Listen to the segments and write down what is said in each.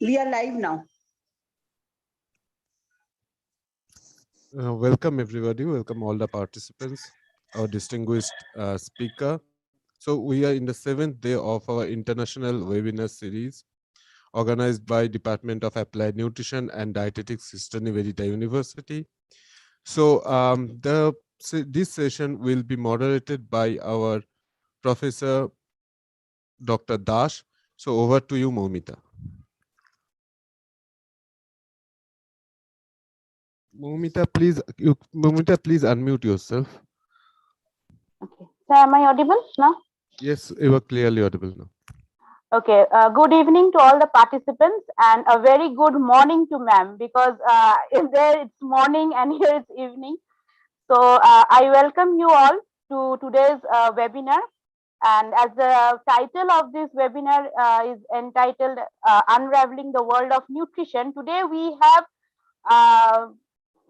We are live now. Welcome everybody, welcome all the participants, our distinguished speaker. So we are in the 7th day of our international webinar series organized by Department of Applied Nutrition and Dietetics, Sister Nivedita University. So this session will be moderated by our Professor Dr. Dash. So over to you, Momita. Momita, please unmute yourself. Okay. So am I audible now? Yes, you are clearly audible now. Okay. Good evening to all the participants and a very good morning to ma'am, because in there it's morning and here it's evening. So I welcome you all to today's webinar. And as the title of this webinar is entitled Unraveling the World of Nutrition, today we have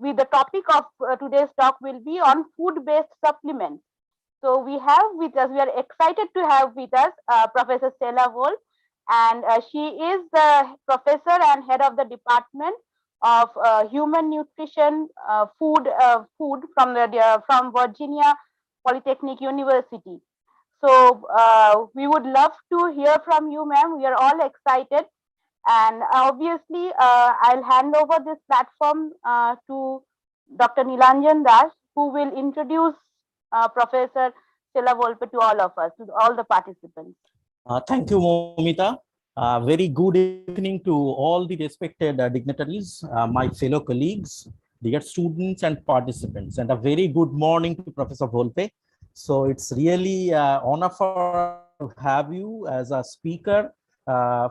with the topic of today's talk will be on food-based supplements. So we have with us, we are excited to have with us Professor Stella Wolf, and she is the professor and head of the Department of Human Nutrition Food from Virginia Polytechnic University. So we would love to hear from you, ma'am. We are all excited. And obviously, I'll hand over this platform to Dr. Nilanjan Das, who will introduce Professor Stella Volpe to all of us, to all the participants. Thank you, Momita. Very good evening to all the respected dignitaries, my fellow colleagues, dear students and participants, and a very good morning to Professor Volpe. So it's really honor for to have you as a speaker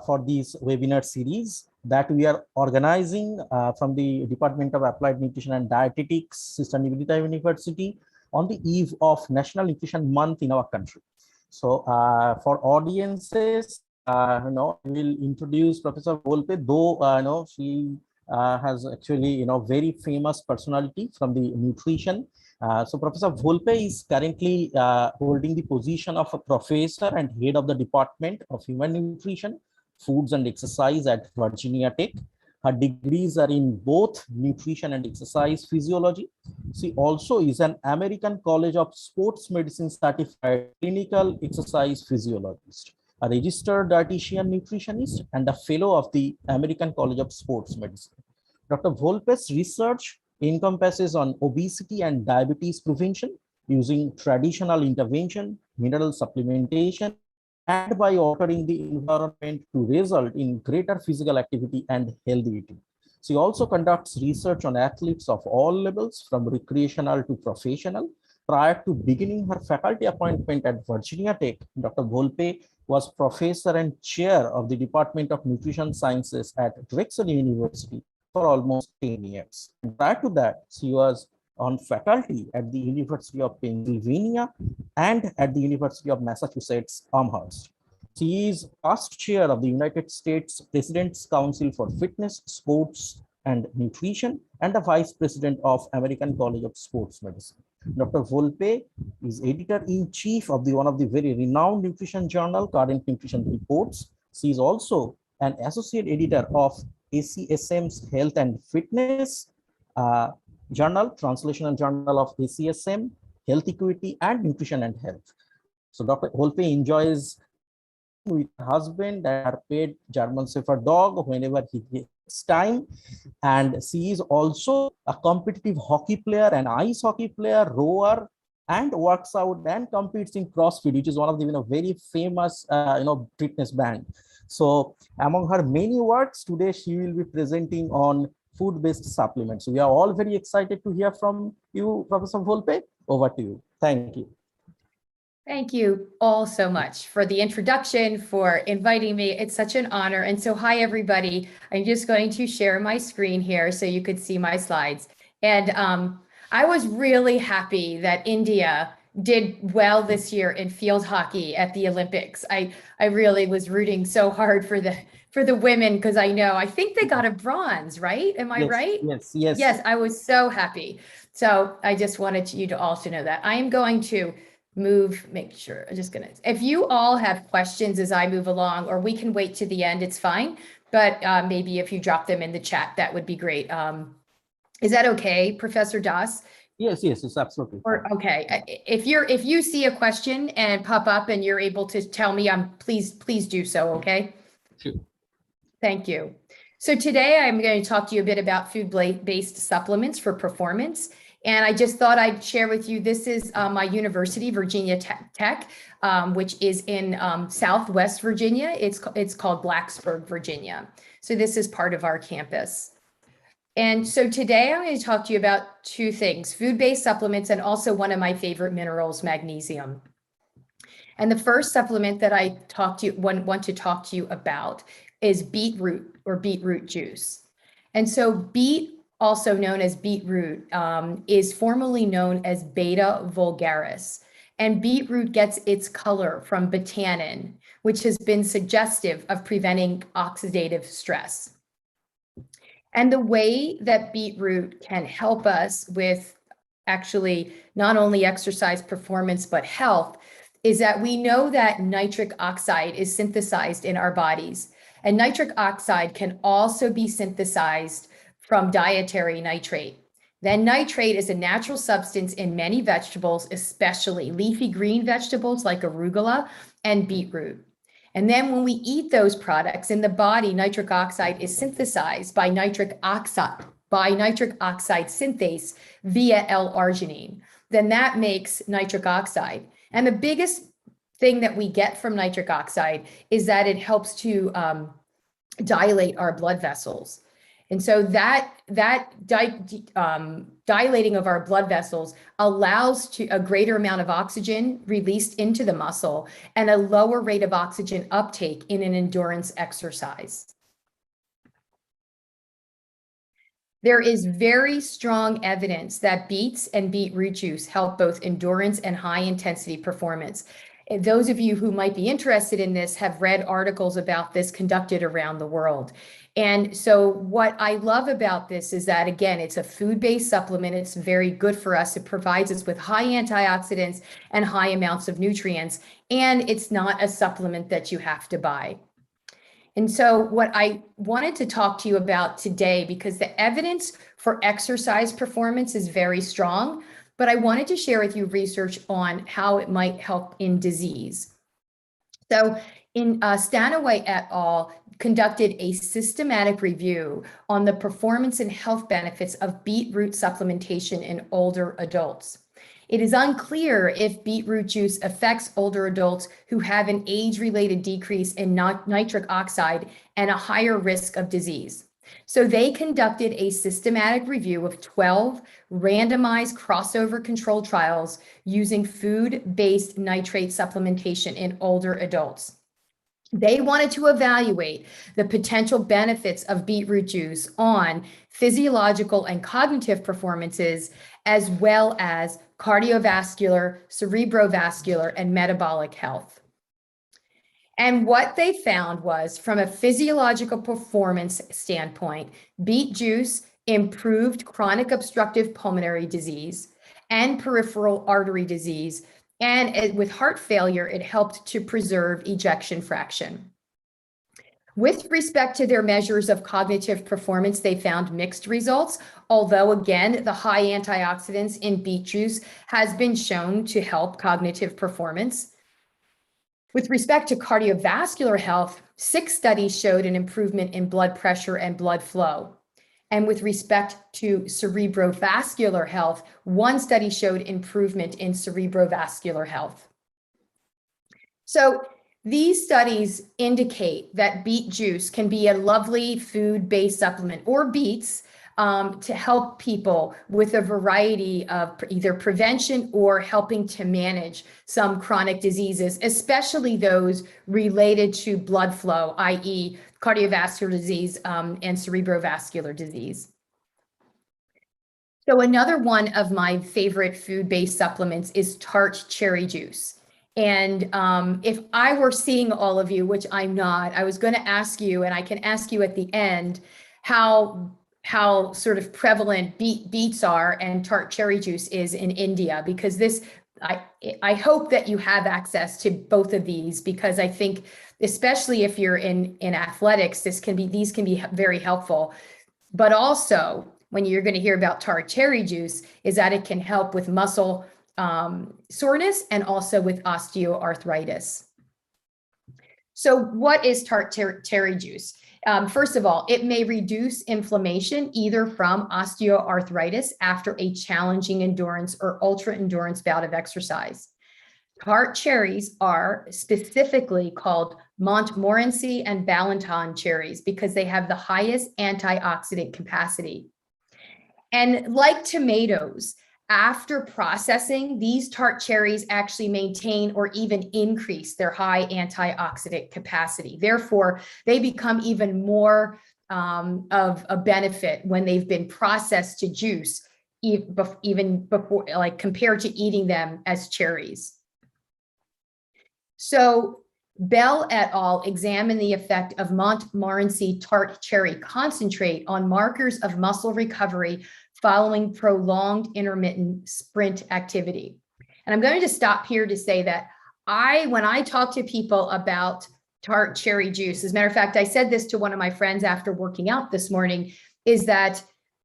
for this webinar series that we are organizing from the Department of Applied Nutrition and Dietetics, Sister Nivedita University, on the eve of National Nutrition Month in our country. So for audiences, I will introduce Professor Volpe, though she has actually very famous personality from the nutrition. So Professor Volpe is currently holding the position of a professor and head of the Department of Human Nutrition, Foods and Exercise at Virginia Tech. Her degrees are in both nutrition and exercise physiology. She also is an American College of Sports Medicine certified clinical exercise physiologist, a registered dietitian nutritionist, and a fellow of the American College of Sports Medicine. Dr. Volpe's research encompasses on obesity and diabetes prevention using traditional intervention, mineral supplementation, and by altering the environment to result in greater physical activity and healthy eating. She also conducts research on athletes of all levels, from recreational to professional. Prior to beginning her faculty appointment at Virginia Tech, Dr. Volpe was professor and chair of the Department of Nutrition Sciences at Drexel University for almost 10 years. And prior to that, she was on faculty at the University of Pennsylvania and at the University of Massachusetts Amherst. She is past chair of the United States President's Council for Fitness, Sports, and Nutrition, and the vice president of American College of Sports Medicine. Dr. Volpe is editor-in-chief of one of the very renowned nutrition journal, Current Nutrition Reports. She is also an associate editor of ACSM's Health and Fitness Journal, Translational Journal of ACSM, Health Equity, and Nutrition and Health. So Dr. Volpe enjoys with her husband and her pet German Shepherd dog whenever he gets time. And she is also a competitive hockey player, an ice hockey player, rower, and works out and competes in CrossFit, which is one of the very famous fitness band. So among her many works, today she will be presenting on food-based supplements. So we are all very excited to hear from you, Professor Volpe. Over to you. Thank you. Thank you all so much for the introduction, for inviting me. It's such an honor. And so, hi, everybody. I'm just going to share my screen here so you could see my slides. And I was really happy that India did well this year in field hockey at the Olympics. I really was rooting so hard for the women, because I think they got a bronze, right? Am I right? Yes, I was so happy. So I just wanted you to also know that. I am going to make sure, if you all have questions as I move along, or we can wait to the end, it's fine. but maybe if you drop them in the chat, that would be great. Is that okay, Professor Das? Yes, it's absolutely fine. Or okay, if you see a question and pop up and you're able to tell me, please do so, okay? Sure. Thank you. So today I'm going to talk to you a bit about food-based supplements for performance. And I just thought I'd share with you, this is my university, Virginia Tech, which is in Southwest Virginia. It's called Blacksburg, Virginia. So this is part of our campus. And so today I'm going to talk to you about two things, food-based supplements and also one of my favorite minerals, magnesium. And the first supplement that I want to talk to you about is beetroot or beetroot juice. And so beet, also known as beetroot, is formerly known as Beta vulgaris. And beetroot gets its color from betanin, which has been suggestive of preventing oxidative stress. And the way that beetroot can help us with actually not only exercise performance, but health, is that we know that nitric oxide is synthesized in our bodies. And nitric oxide can also be synthesized from dietary nitrate. Then nitrate is a natural substance in many vegetables, especially leafy green vegetables like arugula and beetroot. And then when we eat those products in the body, nitric oxide is synthesized by nitric oxide synthase via L-arginine. Then that makes nitric oxide. And the biggest thing that we get from nitric oxide is that it helps to dilate our blood vessels. And so that dilating of our blood vessels allows a greater amount of oxygen released into the muscle and a lower rate of oxygen uptake in an endurance exercise. There is very strong evidence that beets and beetroot juice help both endurance and high intensity performance. And those of you who might be interested in this have read articles about this conducted around the world. And so what I love about this is that, again, it's a food-based supplement. It's very good for us. It provides us with high antioxidants and high amounts of nutrients. And it's not a supplement that you have to buy. And so what I wanted to talk to you about today, because the evidence for exercise performance is very strong, but I wanted to share with you research on how it might help in disease. So in Stanaway et al. Conducted a systematic review on the performance and health benefits of beetroot supplementation in older adults. It is unclear if beetroot juice affects older adults who have an age-related decrease in nitric oxide and a higher risk of disease. So they conducted a systematic review of 12 randomized crossover control trials using food-based nitrate supplementation in older adults. They wanted to evaluate the potential benefits of beetroot juice on physiological and cognitive performances, as well as cardiovascular, cerebrovascular, and metabolic health. And what they found was, from a physiological performance standpoint, beet juice improved chronic obstructive pulmonary disease and peripheral artery disease. And with heart failure, it helped to preserve ejection fraction. With respect to their measures of cognitive performance, they found mixed results, although again, the high antioxidants in beet juice has been shown to help cognitive performance. With respect to cardiovascular health, 6 studies showed an improvement in blood pressure and blood flow. And with respect to cerebrovascular health, 1 study showed improvement in cerebrovascular health. So these studies indicate that beet juice can be a lovely food-based supplement, or beets, to help people with a variety of either prevention or helping to manage some chronic diseases, especially those related to blood flow, i.e. cardiovascular disease and cerebrovascular disease. So another one of my favorite food-based supplements is Tart cherry juice. And if I were seeing all of you, which I'm not, I was going to ask you, and I can ask you at the end, how how sort of prevalent beets are and tart cherry juice is in India, because this, I hope that you have access to both of these, because I think, especially if you're in athletics, these can be very helpful. But also, when you're going to hear about tart cherry juice, is that it can help with muscle soreness and also with osteoarthritis. So what is tart cherry juice? First of all, it may reduce inflammation either from osteoarthritis after a challenging endurance or ultra endurance bout of exercise. Tart cherries are specifically called Montmorency and Ballantine cherries because they have the highest antioxidant capacity. And like tomatoes, after processing, these tart cherries actually maintain or even increase their high antioxidant capacity. Therefore, they become even more of a benefit when they've been processed to juice, even before, like compared to eating them as cherries. So Bell et al. Examined the effect of Montmorency tart cherry concentrate on markers of muscle recovery following prolonged intermittent sprint activity. And I'm going to stop here to say that when I talk to people about tart cherry juice, as a matter of fact, I said this to one of my friends after working out this morning, is that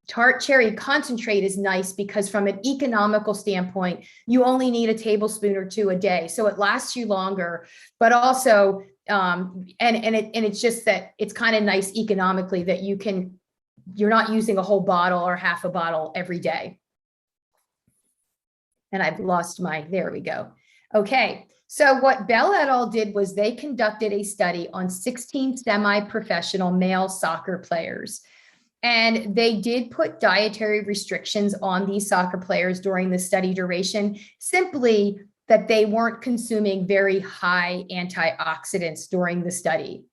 tart cherry concentrate is nice because from an economical standpoint, you only need a tablespoon or two a day. So it lasts you longer, but also, it's just that it's kind of nice economically that you're not using a whole bottle or half a bottle every day. And I've lost there we go. Okay, so what Bell et al. Did was they conducted a study on 16 semi-professional male soccer players. And they did put dietary restrictions on these soccer players during the study duration, simply that they weren't consuming very high antioxidants during the study.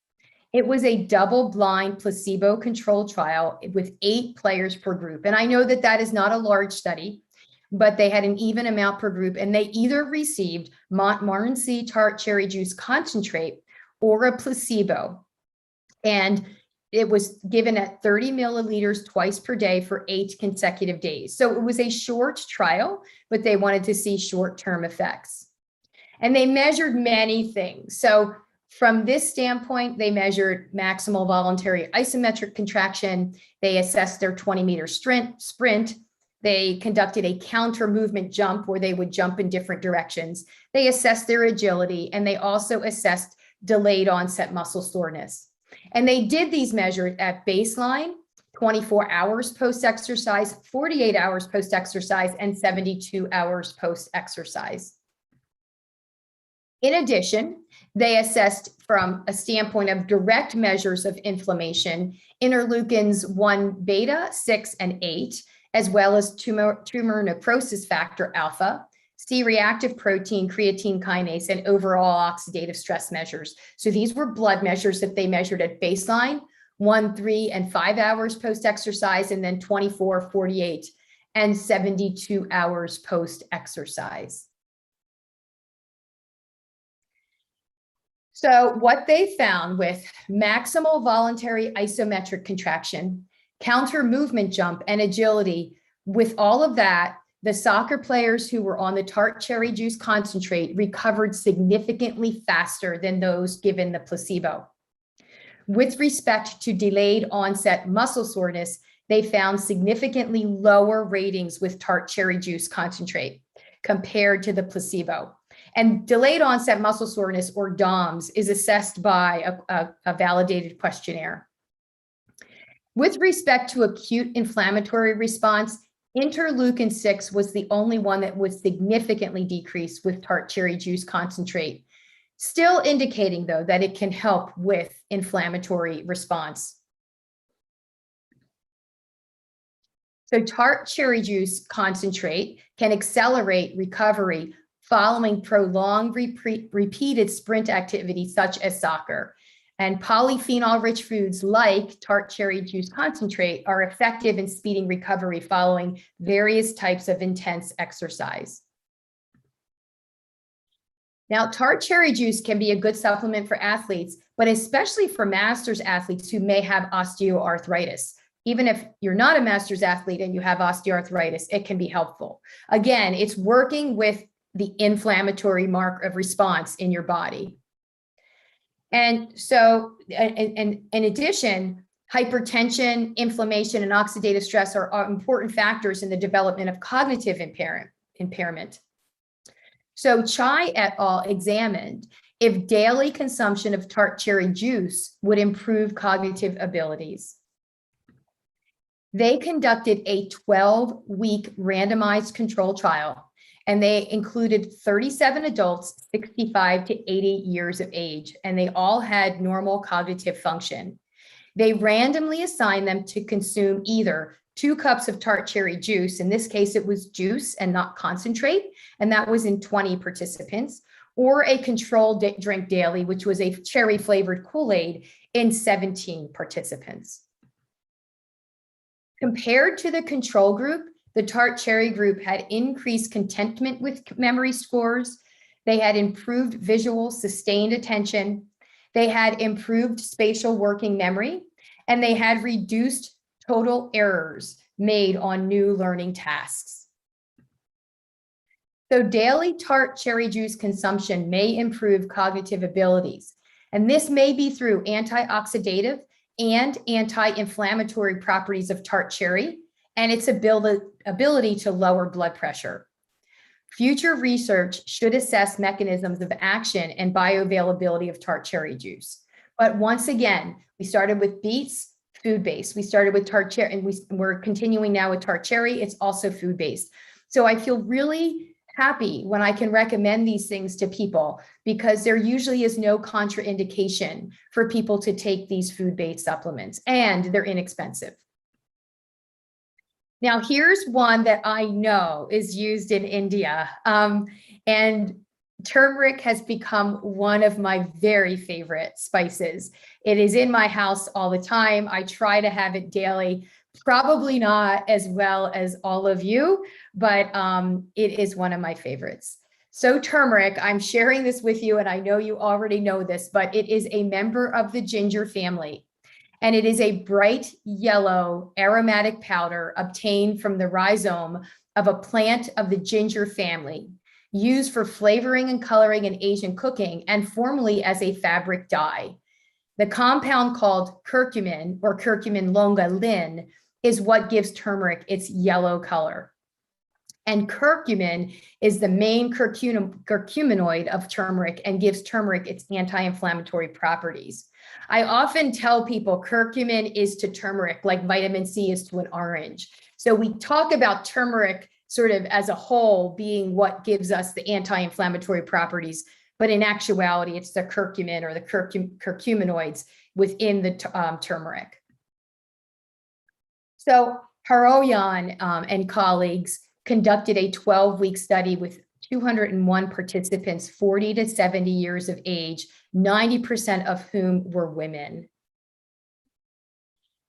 It was a double-blind placebo-controlled trial with 8 players per group. And I know that that is not a large study, but they had an even amount per group, and they either received Montmorency tart cherry juice concentrate or a placebo. And it was given at 30 milliliters twice per day for 8 consecutive days. So it was a short trial, but they wanted to see short-term effects. And they measured many things. So from this standpoint, they measured maximal voluntary isometric contraction. They assessed their 20-meter sprint. They conducted a counter movement jump where they would jump in different directions. They assessed their agility, and they also assessed delayed onset muscle soreness. And they did these measures at baseline, 24 hours post-exercise, 48 hours post-exercise, and 72 hours post-exercise. In addition, they assessed from a standpoint of direct measures of inflammation, interleukins 1 beta, 6, and 8, as well as tumor necrosis factor alpha, C-reactive protein, creatine kinase, and overall oxidative stress measures. So these were blood measures that they measured at baseline, 1, 3, and 5 hours post-exercise, and then 24, 48, and 72 hours post-exercise. So what they found with maximal voluntary isometric contraction, counter movement jump, and agility, with all of that, the soccer players who were on the tart cherry juice concentrate recovered significantly faster than those given the placebo. With respect to delayed onset muscle soreness, they found significantly lower ratings with tart cherry juice concentrate compared to the placebo. And delayed onset muscle soreness, or DOMS, is assessed by a validated questionnaire. With respect to acute inflammatory response, interleukin 6 was the only one that was significantly decreased with tart cherry juice concentrate, still indicating, though, that it can help with inflammatory response. So tart cherry juice concentrate can accelerate recovery following prolonged repeated sprint activity such as soccer. And polyphenol-rich foods like tart cherry juice concentrate are effective in speeding recovery following various types of intense exercise. Now, tart cherry juice can be a good supplement for athletes, but especially for masters athletes who may have osteoarthritis. Even if you're not a master's athlete and you have osteoarthritis, it can be helpful. Again, it's working with the inflammatory mark of response in your body. And so, and in addition, hypertension, inflammation, and oxidative stress are important factors in the development of cognitive impairment. So Chai et al. Examined if daily consumption of tart cherry juice would improve cognitive abilities. They conducted a 12-week randomized control trial, and they included 37 adults, 65 to 80 years of age, and they all had normal cognitive function. They randomly assigned them to consume either 2 cups of tart cherry juice. In this case, it was juice and not concentrate, and that was in 20 participants, or a controlled drink daily, which was a cherry flavored Kool-Aid in 17 participants. Compared to the control group, the tart cherry group had increased contentment with memory scores. They had improved visual sustained attention. They had improved spatial working memory, and they had reduced total errors made on new learning tasks. So daily tart cherry juice consumption may improve cognitive abilities, and this may be through antioxidative and anti-inflammatory properties of tart cherry and its ability to lower blood pressure. Future research should assess mechanisms of action and bioavailability of tart cherry juice. But once again, we started with beets, food-based. We started with tart cherry, and we're continuing now with tart cherry. It's also food-based. So I feel really happy when I can recommend these things to people, because there usually is no contraindication for people to take these food-based supplements, and they're inexpensive. Now, here's one that I know is used in India, and turmeric has become one of my very favorite spices. It is in my house all the time. I try to have it daily, probably not as well as all of you, but it is one of my favorites. So turmeric, I'm sharing this with you, and I know you already know this, but it is a member of the ginger family. And it is a bright yellow aromatic powder obtained from the rhizome of a plant of the ginger family, used for flavoring and coloring in Asian cooking, and formerly as a fabric dye. The compound called curcumin, or curcumin longa lin, is what gives turmeric its yellow color. And curcumin is the main curcuminoid of turmeric and gives turmeric its anti-inflammatory properties. I often tell people curcumin is to turmeric like vitamin C is to an orange. So we talk about turmeric sort of as a whole being what gives us the anti-inflammatory properties, but in actuality, it's the curcumin or the curcuminoids within the turmeric. So Haroyan and colleagues conducted a 12-week study with 201 participants, 40 to 70 years of age, 90% of whom were women.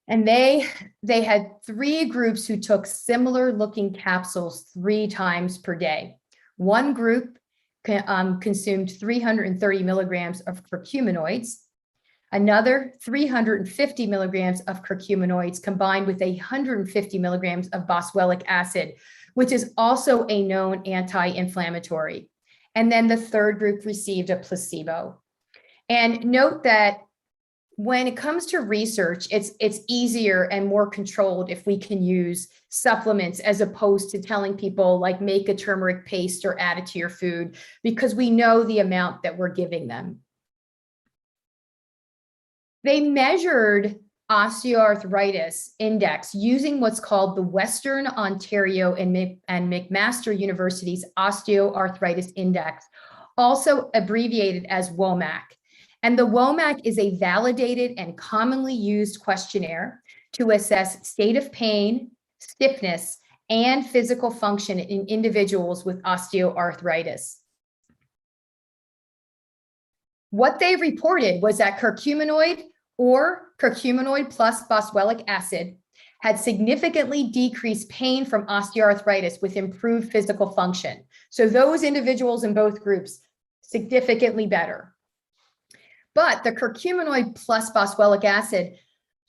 And they had 3 groups who took similar looking capsules 3 times per day. One group consumed 330 milligrams of curcuminoids, another 350 milligrams of curcuminoids combined with 150 milligrams of boswellic acid, which is also a known anti-inflammatory. And then the third group received a placebo. And note that when it comes to research, it's easier and more controlled if we can use supplements as opposed to telling people like make a turmeric paste or add it to your food, because we know the amount that we're giving them. They measured osteoarthritis index using what's called the Western Ontario and McMaster University's Osteoarthritis Index, also abbreviated as WOMAC. And the WOMAC is a validated and commonly used questionnaire to assess state of pain, stiffness, and physical function in individuals with osteoarthritis. What they reported was that curcuminoid or curcuminoid plus boswellic acid had significantly decreased pain from osteoarthritis with improved physical function. So those individuals in both groups, significantly better. But the curcuminoid plus boswellic acid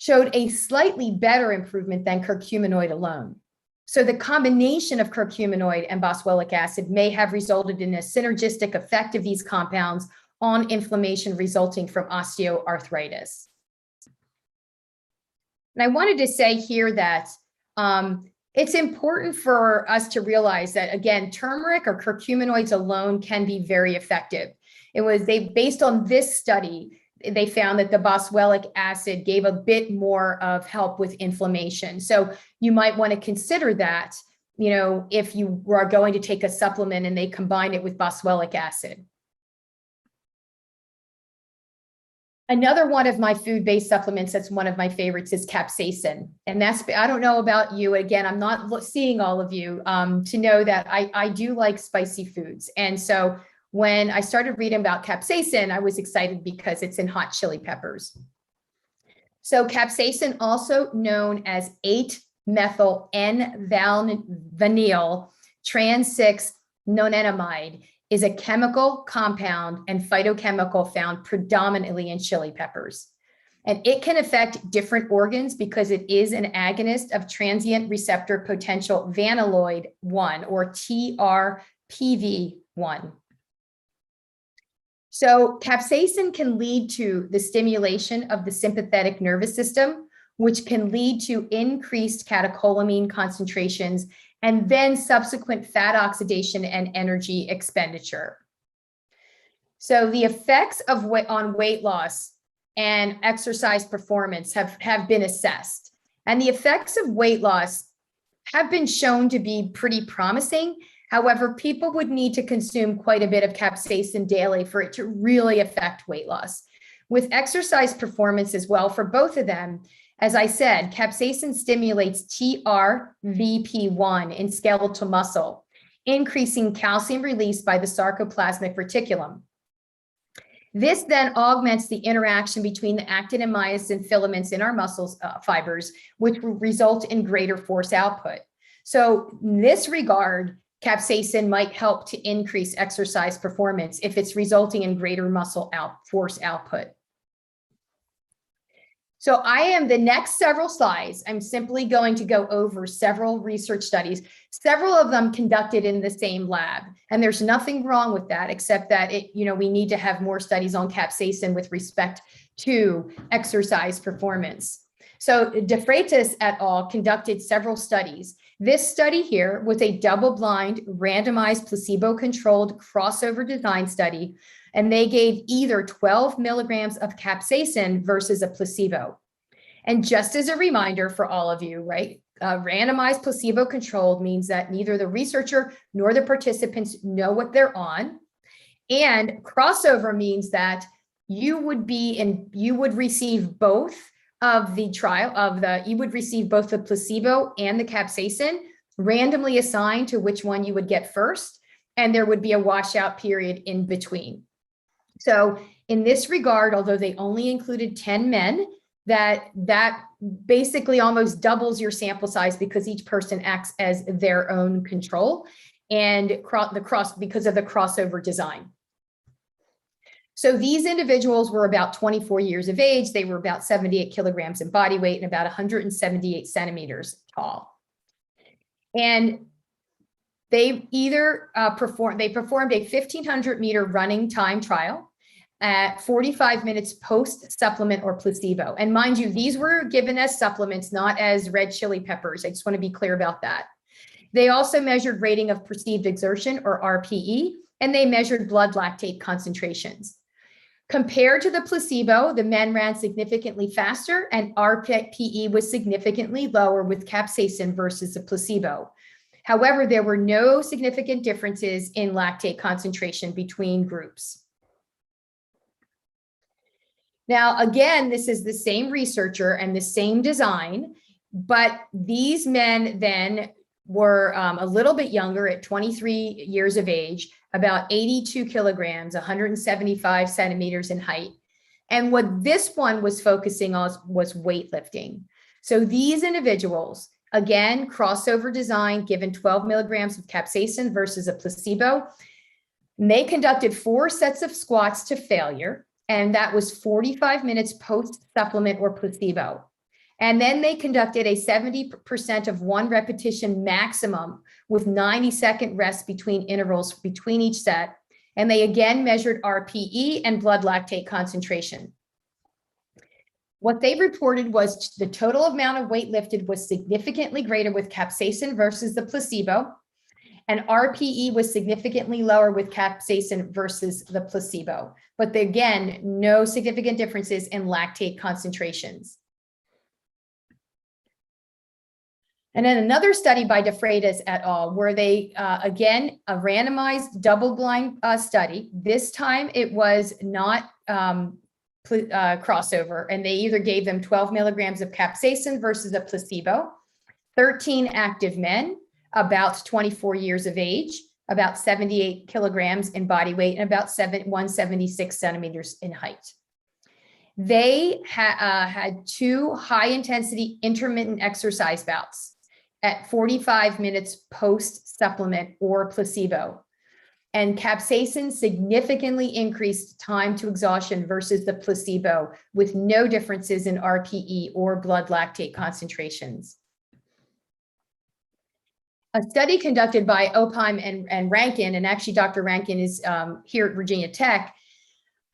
showed a slightly better improvement than curcuminoid alone. So the combination of curcuminoid and boswellic acid may have resulted in a synergistic effect of these compounds on inflammation resulting from osteoarthritis. And I wanted to say here that it's important for us to realize that, again, turmeric or curcuminoids alone can be very effective. Based on this study, they found that the boswellic acid gave a bit more of help with inflammation. So you might want to consider that, if you are going to take a supplement and they combine it with boswellic acid. Another one of my food-based supplements that's one of my favorites is capsaicin. And I don't know about you, again, I'm not seeing all of you to know that I do like spicy foods. And so when I started reading about capsaicin, I was excited because it's in hot chili peppers. So capsaicin, also known as 8-methyl N-vanil trans-6-nonenamide, is a chemical compound and phytochemical found predominantly in chili peppers. And it can affect different organs because it is an agonist of transient receptor potential vanilloid 1, or TRPV1. So capsaicin can lead to the stimulation of the sympathetic nervous system, which can lead to increased catecholamine concentrations and then subsequent fat oxidation and energy expenditure. So the effects of on weight loss and exercise performance have been assessed. And the effects of weight loss have been shown to be pretty promising. However, people would need to consume quite a bit of capsaicin daily for it to really affect weight loss. With exercise performance as well, for both of them, as I said, capsaicin stimulates TRVP1 in skeletal muscle, increasing calcium release by the sarcoplasmic reticulum. This then augments the interaction between the actin and myosin filaments in our muscles fibers, which will result in greater force output. So in this regard, capsaicin might help to increase exercise performance if it's resulting in greater muscle force output. So the next several slides, I'm simply going to go over several research studies, several of them conducted in the same lab. And there's nothing wrong with that, except that we need to have more studies on capsaicin with respect to exercise performance. So De Freitas et al. Conducted several studies. This study here was a double-blind, randomized, placebo-controlled crossover design study, and they gave either 12 milligrams of capsaicin versus a placebo. And just as a reminder for all of you, right, randomized placebo-controlled means that neither the researcher nor the participants know what they're on. And crossover means that you would receive both of the you would receive both the placebo and the capsaicin, randomly assigned to which one you would get first, and there would be a washout period in between. So in this regard, although they only included 10 men, that basically almost doubles your sample size because each person acts as their own control and because of the crossover design. So these individuals were about 24 years of age. They were about 78 kilograms in body weight and about 178 centimeters tall. And they performed a 1,500 meter running time trial at 45 minutes post supplement or placebo. And mind you, these were given as supplements, not as red chili peppers. I just want to be clear about that. They also measured rating of perceived exertion, or RPE, and they measured blood lactate concentrations. Compared to the placebo, the men ran significantly faster and RPE was significantly lower with capsaicin versus the placebo. However, there were no significant differences in lactate concentration between groups. Now, again, this is the same researcher and the same design, but these men then were a little bit younger at 23 years of age, about 82 kilograms, 175 centimeters in height. And what this one was focusing on was weightlifting. So these individuals, again, crossover design, given 12 milligrams of capsaicin versus a placebo. And they conducted 4 sets of squats to failure, and that was 45 minutes post supplement or placebo. And then they conducted a 70% of 1 repetition maximum with 90-second rest between intervals between each set. And they again measured RPE and blood lactate concentration. What they reported was the total amount of weight lifted was significantly greater with capsaicin versus the placebo, and RPE was significantly lower with capsaicin versus the placebo. But again, no significant differences in lactate concentrations. And then another study by De Freitas et al., where they, again, a randomized double-blind study. This time it was not crossover, and they either gave them 12 milligrams of capsaicin versus a placebo, 13 active men, about 24 years of age, about 78 kilograms in body weight, and about 176 centimeters in height. They had 2 high-intensity intermittent exercise bouts at 45 minutes post-supplement or placebo. And capsaicin significantly increased time to exhaustion versus the placebo with no differences in RPE or blood lactate concentrations. A study conducted by Opheim and Rankin, and actually Dr. Rankin is here at Virginia Tech,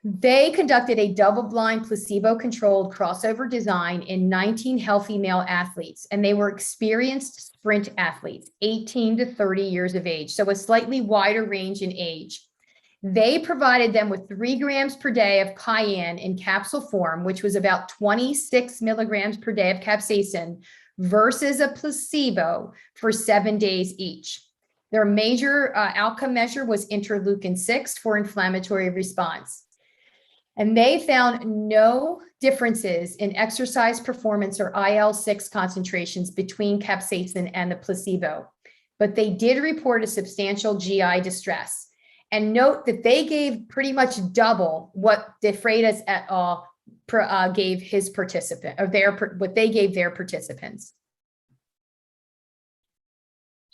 they conducted a double-blind placebo-controlled crossover design in 19 healthy male athletes, and they were experienced sprint athletes, 18 to 30 years of age, so a slightly wider range in age. They provided them with 3 grams per day of cayenne in capsule form, which was about 26 milligrams per day of capsaicin versus a placebo for 7 days each. Their major outcome measure was interleukin-6 for inflammatory response. And they found no differences in exercise performance or IL-6 concentrations between capsaicin and the placebo, but they did report a substantial GI distress. And note that they gave pretty much double what De Freitas et al. Gave his participant, or what they gave their participants.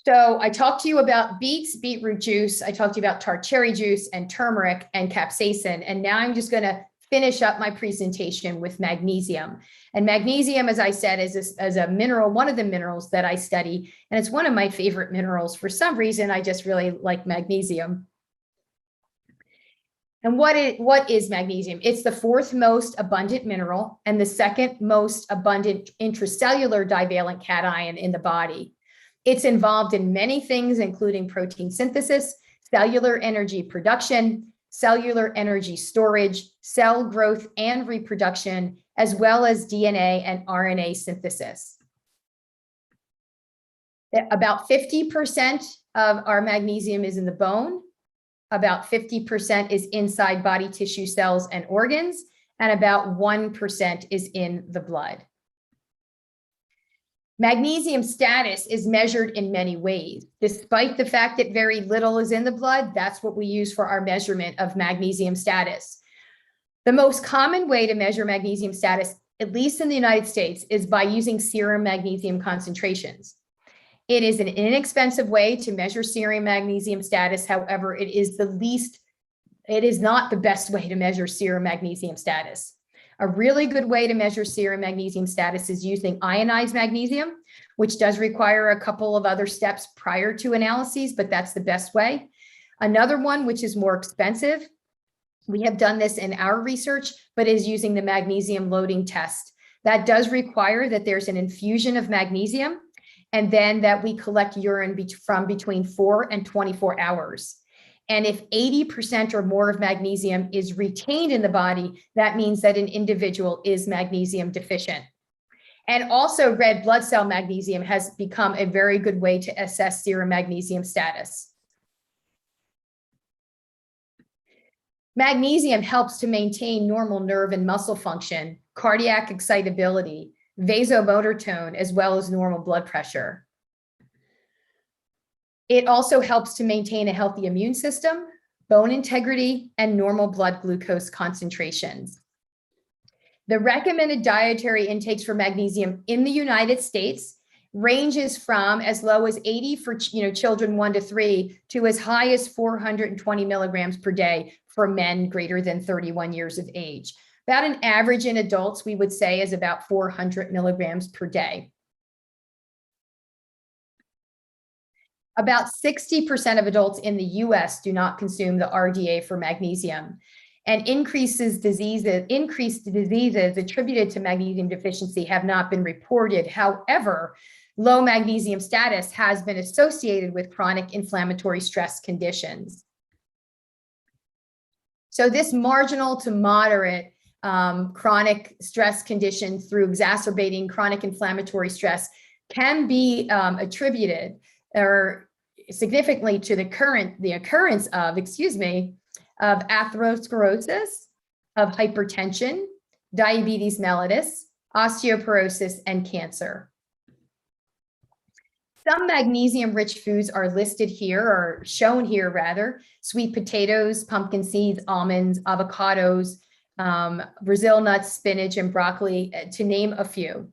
So I talked to you about beets, beetroot juice. I talked to you about tart cherry juice and turmeric and capsaicin. And now I'm just going to finish up my presentation with magnesium. And magnesium, as I said, is a mineral, one of the minerals that I study. And it's one of my favorite minerals. For some reason, I just really like magnesium. And what is magnesium? It's the 4th most abundant mineral and the 2nd most abundant intracellular divalent cation in the body. It's involved in many things, including protein synthesis, cellular energy production, cellular energy storage, cell growth and reproduction, as well as DNA and RNA synthesis. About 50% of our magnesium is in the bone. About 50% is inside body tissue cells and organs, and about 1% is in the blood. Magnesium status is measured in many ways. Despite the fact that very little is in the blood, that's what we use for our measurement of magnesium status. The most common way to measure magnesium status, at least in the United States, is by using serum magnesium concentrations. It is an inexpensive way to measure serum magnesium status. However, it is not the best way to measure serum magnesium status. A really good way to measure serum magnesium status is using ionized magnesium, which does require a couple of other steps prior to analyses, but that's the best way. Another one, which is more expensive, we have done this in our research, but is using the magnesium loading test. That does require that there's an infusion of magnesium, and then that we collect urine from between 4 and 24 hours. And if 80% or more of magnesium is retained in the body, that means that an individual is magnesium deficient. And also red blood cell magnesium has become a very good way to assess serum magnesium status. Magnesium helps to maintain normal nerve and muscle function, cardiac excitability, vasomotor tone, as well as normal blood pressure. It also helps to maintain a healthy immune system, bone integrity, and normal blood glucose concentrations. The recommended dietary intakes for magnesium in the United States ranges from as low as 80 for children 1 to 3 to as high as 420 milligrams per day for men greater than 31 years of age. About an average in adults, we would say, is about 400 milligrams per day. About 60% of adults in the US do not consume the RDA for magnesium, and increased diseases attributed to magnesium deficiency have not been reported. However, low magnesium status has been associated with chronic inflammatory stress conditions. So this marginal to moderate chronic stress condition through exacerbating chronic inflammatory stress can be attributed or significantly to the occurrence of, of atherosclerosis, of hypertension, diabetes mellitus, osteoporosis, and cancer. Some magnesium-rich foods are listed here, or shown here rather: sweet potatoes, pumpkin seeds, almonds, avocados, Brazil nuts, spinach, and broccoli, to name a few.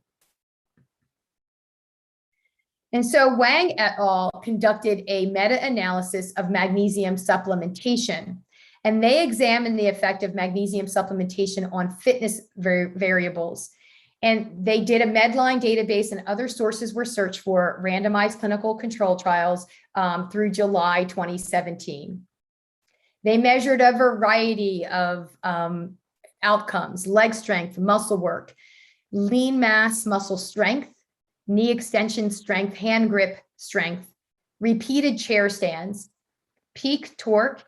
And so Wang et al. Conducted a meta-analysis of magnesium supplementation, and they examined the effect of magnesium supplementation on fitness variables. And they did a Medline database, and other sources were searched for randomized clinical control trials through July 2017. They measured a variety of outcomes: leg strength, muscle work, lean mass muscle strength, knee extension strength, hand grip strength, repeated chair stands, peak torque,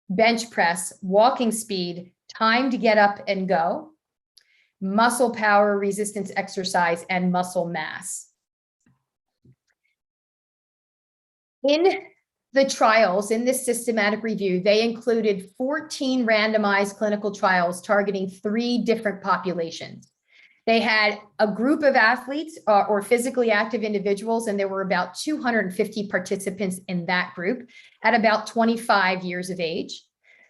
bench press, walking speed, time to get up and go, muscle power, resistance exercise, and muscle mass. In the trials, in this systematic review, they included 14 randomized clinical trials targeting 3 different populations. They had a group of athletes or physically active individuals, and there were about 250 participants in that group at about 25 years of age.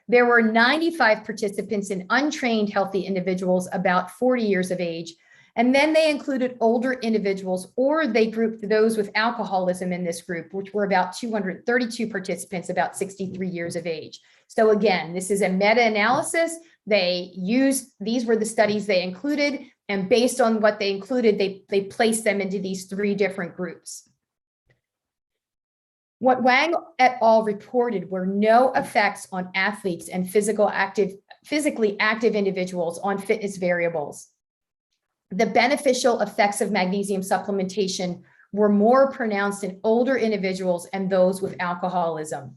There were 95 participants in untrained healthy individuals about 40 years of age. And then they included older individuals, or they grouped those with alcoholism in this group, which were about 232 participants about 63 years of age. So again, this is a meta-analysis. These were the studies they included, and based on what they included, they placed them into these 3 different groups. What Wang et al. Reported were no effects on athletes and physically active individuals on fitness variables. The beneficial effects of magnesium supplementation were more pronounced in older individuals and those with alcoholism.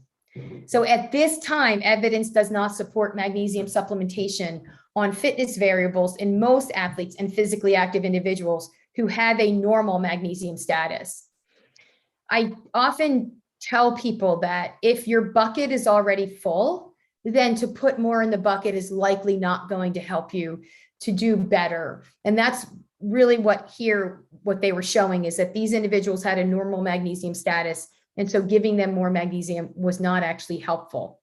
So at this time, evidence does not support magnesium supplementation on fitness variables in most athletes and physically active individuals who have a normal magnesium status. I often tell people that if your bucket is already full, then to put more in the bucket is likely not going to help you to do better. And that's really what they were showing, is that these individuals had a normal magnesium status, and so giving them more magnesium was not actually helpful.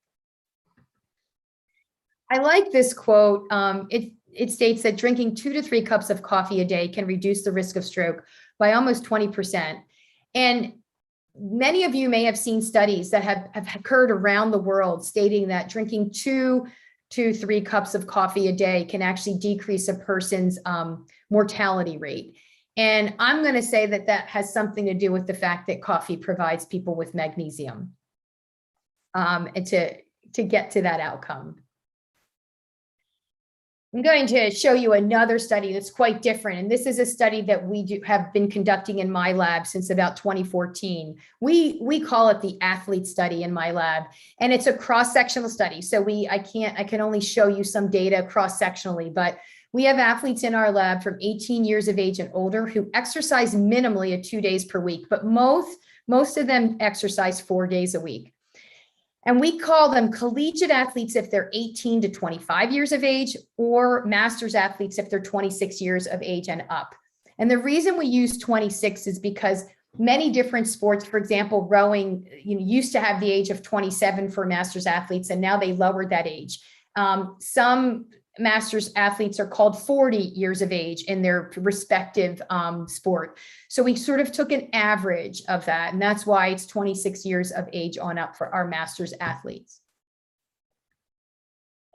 I like this quote. It states that drinking 2 to 3 cups of coffee a day can reduce the risk of stroke by almost 20%. And many of you may have seen studies that have occurred around the world stating that drinking 2 to 3 cups of coffee a day can actually decrease a person's mortality rate. And I'm going to say that that has something to do with the fact that coffee provides people with magnesium and to get to that outcome. I'm going to show you another study that's quite different. And this is a study that we have been conducting in my lab since about 2014. We call it the athlete study in my lab, and it's a cross-sectional study. So I can only show you some data cross-sectionally, but we have athletes in our lab from 18 years of age and older who exercise minimally 2 days per week, but most of them exercise 4 days a week. And we call them collegiate athletes if they're 18 to 25 years of age, or master's athletes if they're 26 years of age and up. And the reason we use 26 is because many different sports, for example, rowing, used to have the age of 27 for master's athletes, and now they lowered that age. Some master's athletes are called 40 years of age in their respective sport. So we sort of took an average of that, and that's why it's 26 years of age on up for our master's athletes.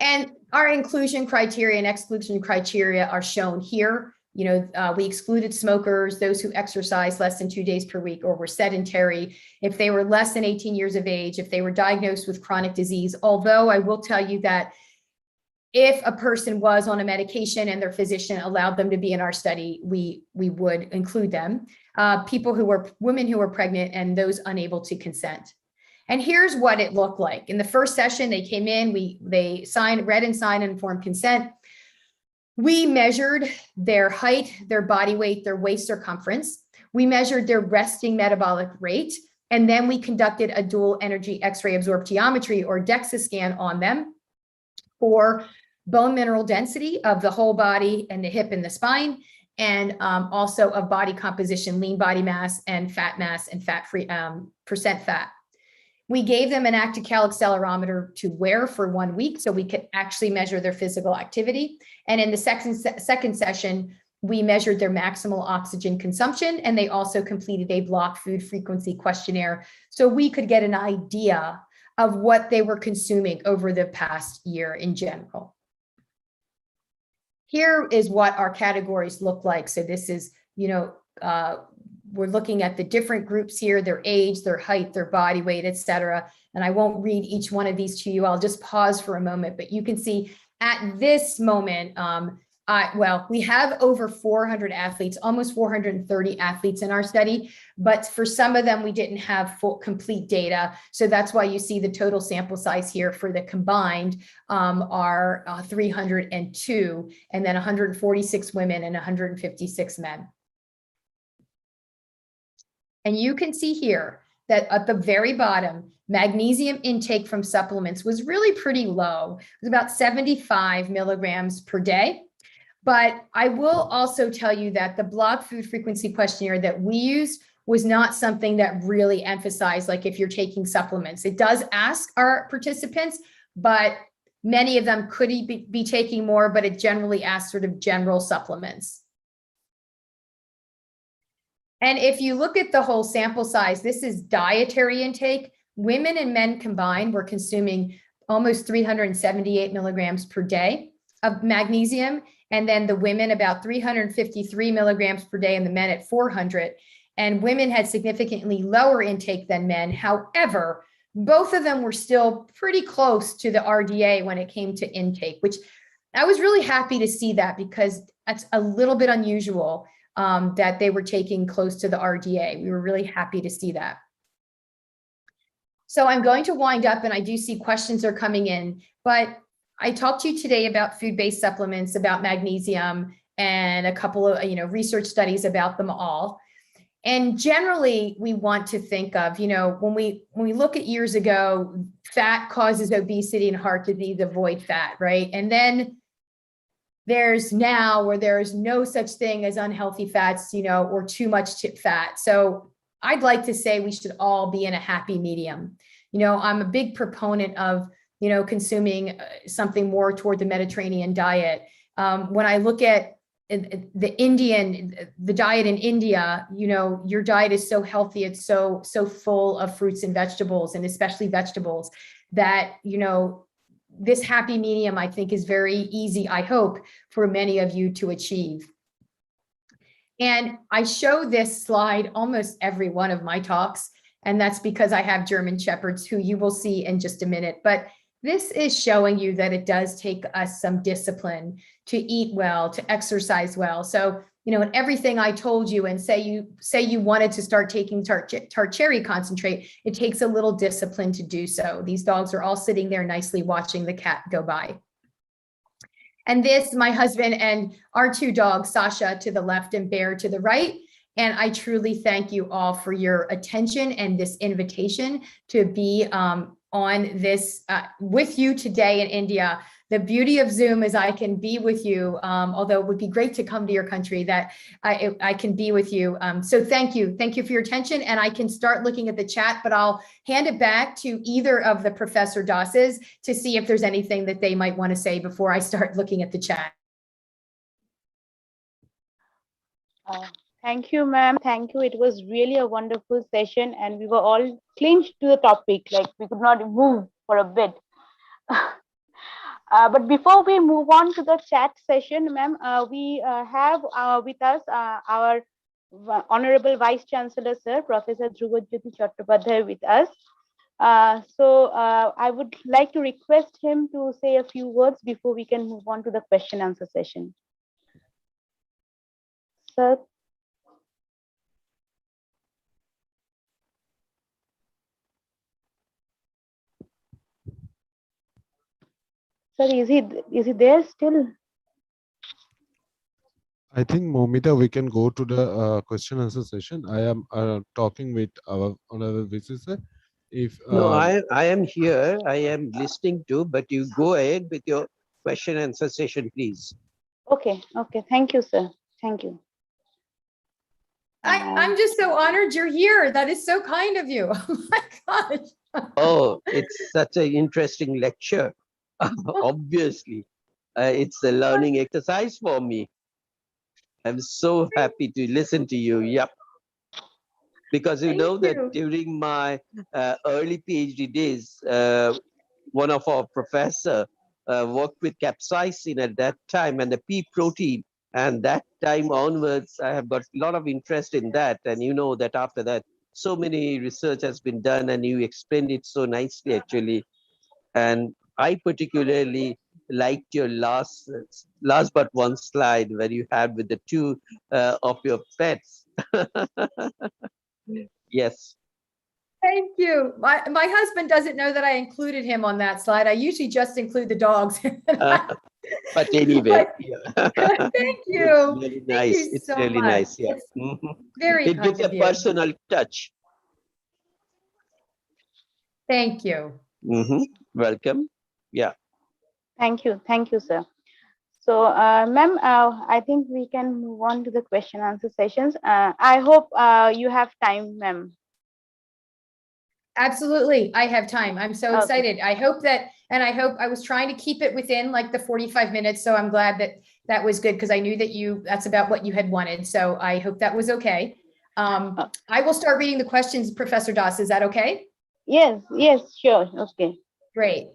And our inclusion criteria and exclusion criteria are shown here. You know, we excluded smokers, those who exercise less than 2 days per week or were sedentary, if they were less than 18 years of age, if they were diagnosed with chronic disease. Although I will tell you that if a person was on a medication and their physician allowed them to be in our study, we would include them. Women who were pregnant and those unable to consent. And here's what it looked like. In the first session, they came in, they read and signed and informed consent. We measured their height, their body weight, their waist circumference. We measured their resting metabolic rate. And then we conducted a dual energy X-ray absorptiometry or DEXA scan on them for bone mineral density of the whole body and the hip and the spine, and also of body composition, lean body mass and fat mass and fat-free percent fat. We gave them an active-cal accelerometer to wear for 1 week so we could actually measure their physical activity. And in the second session, we measured their maximal oxygen consumption, and they also completed a block food frequency questionnaire so we could get an idea of what they were consuming over the past year in general. Here is what our categories look like. So this is, you know, we're looking at the different groups here, their age, their height, their body weight, et cetera. And I won't read each one of these to you. I'll just pause for a moment, but you can see at this moment, well, we have over 400 athletes, almost 430 athletes in our study, but for some of them, we didn't have full complete data. So that's why you see the total sample size here for the combined are 302, and then 146 women and 156 men. And you can see here that at the very bottom, magnesium intake from supplements was really pretty low. It was about 75 milligrams per day. But I will also tell you that the block food frequency questionnaire that we used was not something that really emphasized, like if you're taking supplements. It does ask our participants, but many of them could be taking more, but it generally asks sort of general supplements. And if you look at the whole sample size, this is dietary intake. Women and men combined were consuming almost 378 milligrams per day of magnesium. And then the women about 353 milligrams per day and the men at 400. And women had significantly lower intake than men. However, both of them were still pretty close to the RDA when it came to intake, which I was really happy to see that because that's a little bit unusual. That they were taking close to the RDA. We were really happy to see that. So I'm going to wind up, and I do see questions are coming in, but I talked to you today about food-based supplements, about magnesium, and a couple of research studies about them all. And generally, we want to think of, when we look at years ago, fat causes obesity and heart disease, avoid fat, right? And then there's now where there's no such thing as unhealthy fats, or too much fat. So I'd like to say we should all be in a happy medium. I'm a big proponent of, consuming something more toward the Mediterranean diet. When I look at the diet in India, your diet is so healthy. It's so full of fruits and vegetables, and especially vegetables that, this happy medium, I think, is very easy, I hope, for many of you to achieve. And I show this slide almost every one of my talks, and that's because I have German Shepherds who you will see in just a minute. But this is showing you that it does take us some discipline to eat well, to exercise well. So, in everything I told you, and say you wanted to start taking tart cherry concentrate, it takes a little discipline to do so. These dogs are all sitting there nicely watching the cat go by. And this, my husband and our two dogs, Sasha to the left and Bear to the right. And I truly thank you all for your attention and this invitation to be on this with you today in India. The beauty of Zoom is I can be with you, although it would be great to come to your country, that I can be with you. So thank you. Thank you for your attention. And I can start looking at the chat, but I'll hand it back to either of the Professor Dasses to see if there's anything that they might want to say before I start looking at the chat. Thank you, ma'am. Thank you. It was really a wonderful session, and we were all clinged to the topic, like we could not move for a bit. But before we move on to the chat session, ma'am, we have with us our Honorable Vice Chancellor, Sir, Professor Dhruvajyoti Chattopadhyay with us. I would like to request him to say a few words before we can move on to the question answer session. Sir. Sir, is he there still? I think, Momita, we can go to the question answer session. I am talking with our honorable visitor. If No, I am here. I am listening to, but you go ahead with your question and answer session, please. Okay. Thank you, sir. Thank you. I'm just so honored you're here. That is so kind of you. Oh my gosh. Oh, it's such an interesting lecture. Obviously, it's a learning exercise for me. I'm so happy to listen to you. Yep. Because you know that during my early PhD days, one of our professor worked with capsaicin at that time and the pea protein. And that time onwards, I have got a lot of interest in that. And you know that after that, so many research has been done and you explained it so nicely, actually. And I particularly liked your last but one slide where you had with the two of your pets. Yes. Thank you. My husband doesn't know that I included him on that slide. I usually just include the dogs. But anyway, thank you. It's really Thank nice. you It's so really much. nice. Yeah. It's very It gives kind a of you. personal touch. Thank you. Welcome. Yeah. Thank you, sir. So, ma'am, I think we can move on to the question answer sessions. I hope you have time, ma'am. Absolutely. I have time. I'm so excited. I hope that, and I hope I was trying to keep it within like the 45 minutes. So I'm glad that that was good because I knew that that's about what you had wanted. So I hope that was okay. I will start reading the questions, Professor Das. Is that okay? Yes, sure. Okay. Great.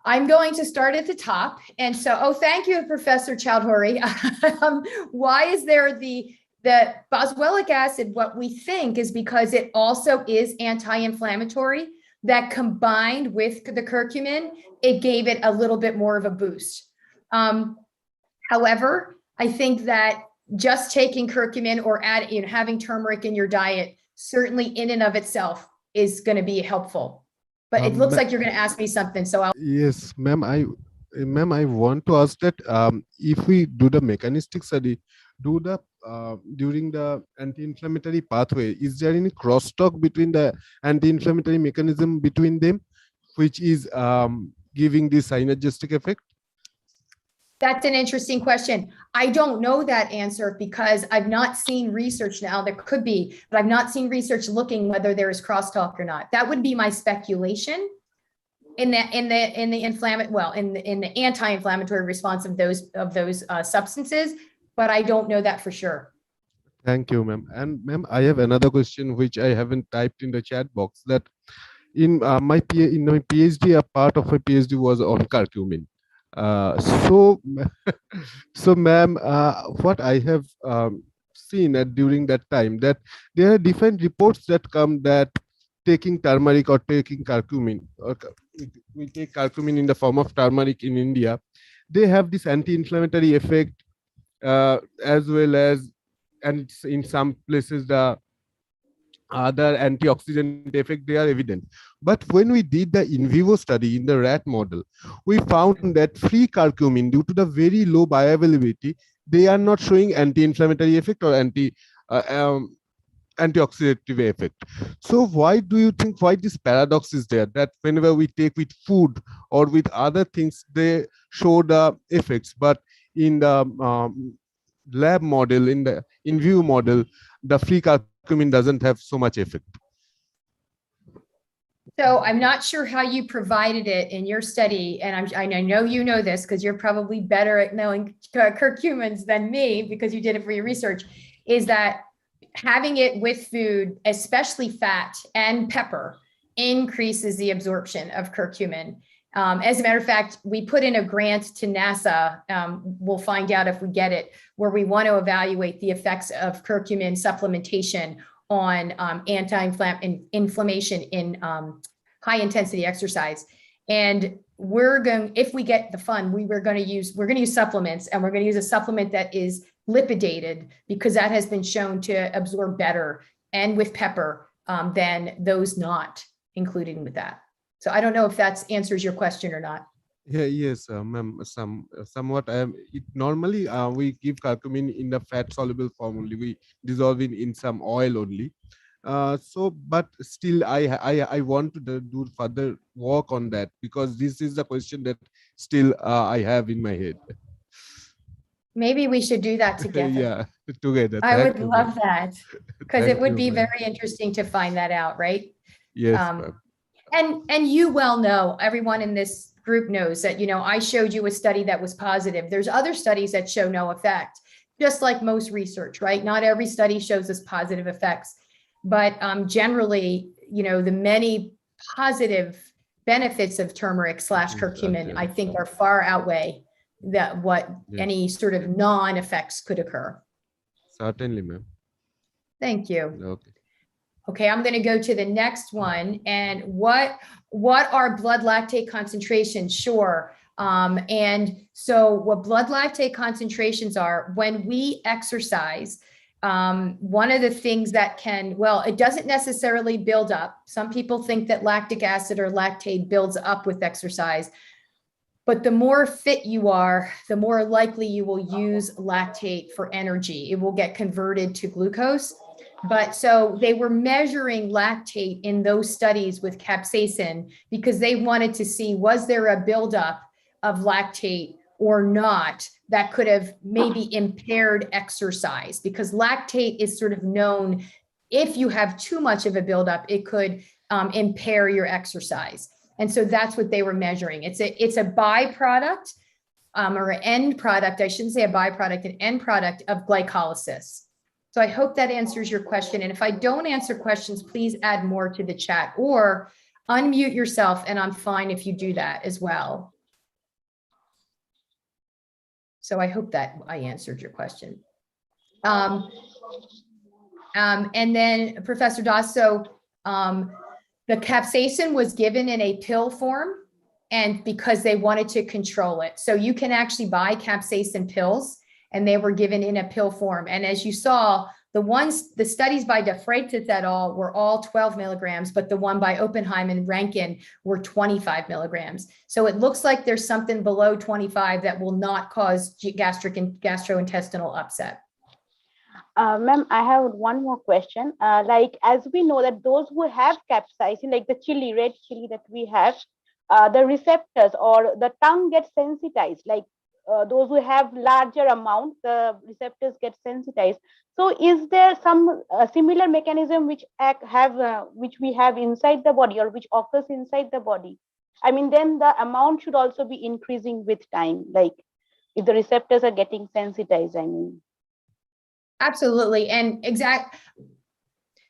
I'm going to start at the top. And so, thank you, Professor Chowdhury. Why is there the boswellic acid? What we think is because it also is anti-inflammatory, that combined with the curcumin, it gave it a little bit more of a boost. However, I think that just taking curcumin or having turmeric in your diet, certainly in and of itself is going to be helpful. But it looks like you're going to ask me something. So I'll. Yes, ma'am. I want to ask that if we do the mechanistic study, during the anti-inflammatory pathway, is there any crosstalk between the anti-inflammatory mechanism between them, which is giving the synergistic effect? That's an interesting question. I don't know that answer because I've not seen research now. There could be, but I've not seen research looking whether there is crosstalk or not. That would be my speculation in the anti-inflammatory response of those substances, but I don't know that for sure. Thank you, ma'am. And ma'am, I have another question which I haven't typed in the chat box. That in my PhD, a part of my PhD was on curcumin. So ma'am, what I have seen during that time, that there are different reports that come that taking turmeric or taking curcumin, or we take curcumin in the form of turmeric in India, they have this anti-inflammatory effect, as well as, and in some places the other antioxidant effect, they are evident. But when we did the in vivo study in the rat model, we found that free curcumin, due to the very low bioavailability, they are not showing anti-inflammatory effect or antioxidative effect. So why do you think, why this paradox is there, that whenever we take with food or with other things, they show the effects, but in the lab model, in the in vivo model, the free curcumin doesn't have so much effect? So I'm not sure how you provided it in your study, and I know you know this because you're probably better at knowing curcumins than me because you did it for your research, is that having it with food, especially fat and pepper, increases the absorption of curcumin. As a matter of fact, we put in a grant to NASA. We'll find out if we get it, where we want to evaluate the effects of curcumin supplementation on anti-inflammation in high intensity exercise. And if we get the fund, we're going to use supplements, and we're going to use a supplement that is lipidated, because that has been shown to absorb better and with pepper than those not included with that. So I don't know if that answers your question or not. Yeah, yes, ma'am. Somewhat. Normally, we give curcumin in the fat-soluble form only. We dissolve in some oil only. But still, I want to do further work on that, because this is the question that still I have in my head. Maybe we should do that together. Yeah, together. I Thank would you, love ma'am. that, because Thank it would you, be ma'am. very interesting to find that out, right? Yes, ma'am. And you well know, everyone in this group knows that, I showed you a study that was positive. There's other studies that show no effect, just like most research, right? Not every study shows us positive effects, but generally, the many positive benefits of turmeric / curcumin, I think, are far outweigh what any sort of non-effects could occur. Certainly, ma'am. Thank you. Okay. Okay, I'm going to go to the next one. And what are blood lactate concentrations? Sure. And so what blood lactate concentrations are, when we exercise, one of the things that it doesn't necessarily build up. Some people think that lactic acid or lactate builds up with exercise, but the more fit you are, the more likely you will use lactate for energy. It will get converted to glucose. But so they were measuring lactate in those studies with capsaicin, because they wanted to see, was there a buildup of lactate or not that could have maybe impaired exercise? Because lactate is sort of known, if you have too much of a buildup, it could impair your exercise. And so that's what they were measuring. It's a byproduct or an end product. I shouldn't say a byproduct, an end product of glycolysis. So I hope that answers your question. And if I don't answer questions, please add more to the chat or unmute yourself, and I'm fine if you do that as well. So I hope that I answered your question. And then Professor Das, so the capsaicin was given in a pill form, and because they wanted to control it. So you can actually buy capsaicin pills, and they were given in a pill form. And as you saw, the studies by De Freitas et al. Were all 12 milligrams, but the one by Oppenheim and Rankin were 25 milligrams. So it looks like there's something below 25 that will not cause gastric and gastrointestinal upset. Ma'am, I have one more question. Like, as we know that those who have capsaicin, like the chili, red chili that we have, the receptors or the tongue gets sensitized. Like those who have larger amount, the receptors get sensitized. So is there some similar mechanism which we have inside the body, or which occurs inside the body? I mean, then the amount should also be increasing with time, like if the receptors are getting sensitized, I mean. Absolutely. And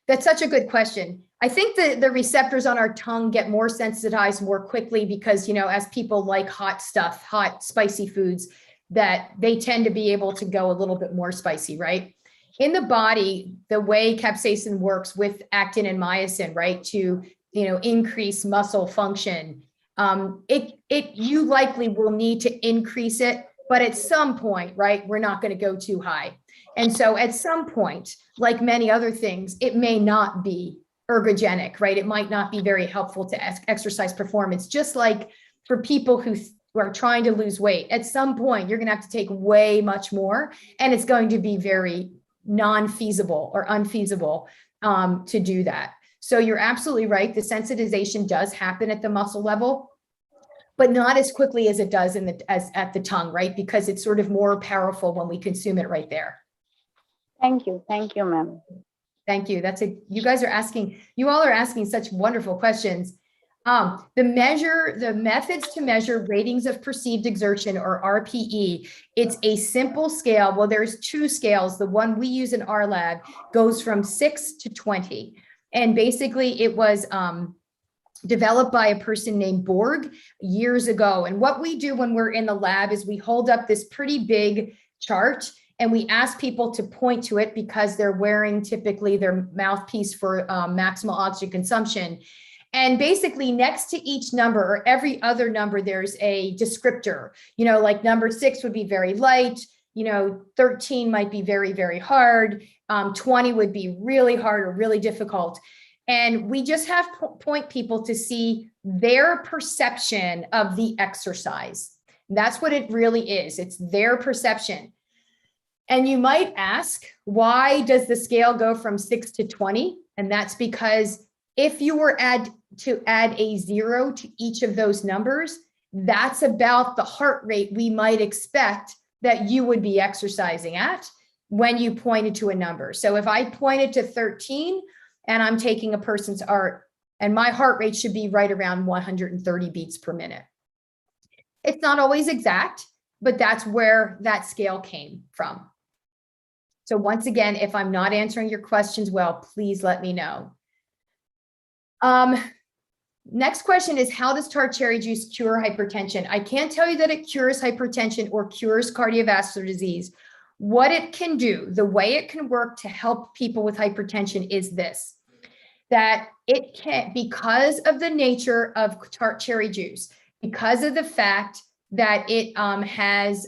that's such a good question. I think the receptors on our tongue get more sensitized more quickly because, as people like hot stuff, hot, spicy foods, that they tend to be able to go a little bit more spicy, right? In the body, the way capsaicin works with actin and myosin, right, to, increase muscle function, you likely will need to increase it, but at some point, right, we're not going to go too high. And so at some point, like many other things, it may not be ergogenic, right? It might not be very helpful to exercise performance, just like for people who are trying to lose weight. At some point, you're going to have to take way much more, and it's going to be very non-feasible or unfeasible to do that. So you're absolutely right. The sensitization does happen at the muscle level, but not as quickly as it does at the tongue, right? Because it's sort of more powerful when we consume it right there. Thank you, ma'am. Thank you. You all are asking such wonderful questions. The methods to measure ratings of perceived exertion, or RPE, it's a simple scale. Well, there's two scales. The one we use in our lab goes from 6 to 20. And basically it was developed by a person named Borg years ago. And what we do when we're in the lab is we hold up this pretty big chart and we ask people to point to it because they're wearing typically their mouthpiece for maximal oxygen consumption. And basically next to each number or every other number, there's a descriptor, like number 6 would be very light, 13 might be very, very hard. 20 would be really hard or really difficult. And we just have point people to see their perception of the exercise. That's what it really is. It's their perception. And you might ask, why does the scale go from 6 to 20? And that's because if you were to add a 0 to each of those numbers, that's about the heart rate we might expect that you would be exercising at when you pointed to a number. So if I pointed to 13 and I'm taking a person's heart, and my heart rate should be right around 130 beats per minute. It's not always exact, but that's where that scale came from. So once again, if I'm not answering your questions well, please let me know. Next question is, how does tart cherry juice cure hypertension? I can't tell you that it cures hypertension or cures cardiovascular disease. What it can do, the way it can work to help people with hypertension is this, that it can, because of the nature of tart cherry juice, because of the fact that it has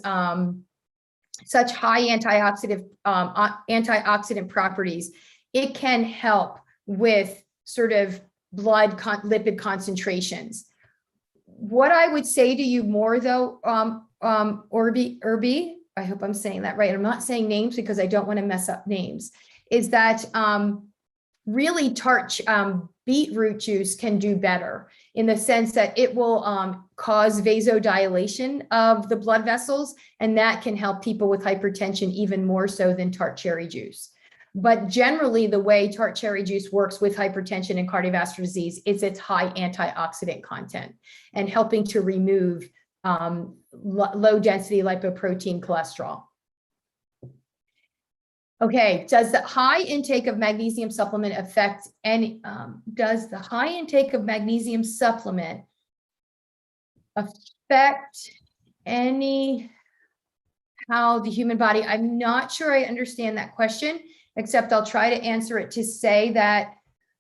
such high antioxidant properties, it can help with sort of lipid concentrations. What I would say to you more though, Urbi, I hope I'm saying that right. I'm not saying names because I don't want to mess up names, is that really tart beetroot juice can do better in the sense that it will cause vasodilation of the blood vessels, and that can help people with hypertension even more so than tart cherry juice. But generally, the way tart cherry juice works with hypertension and cardiovascular disease is its high antioxidant content and helping to remove low density lipoprotein cholesterol. Okay, does the high intake of magnesium supplement affect any, does the high intake of magnesium supplement affect any, how the human body? I'm not sure I understand that question, except I'll try to answer it to say that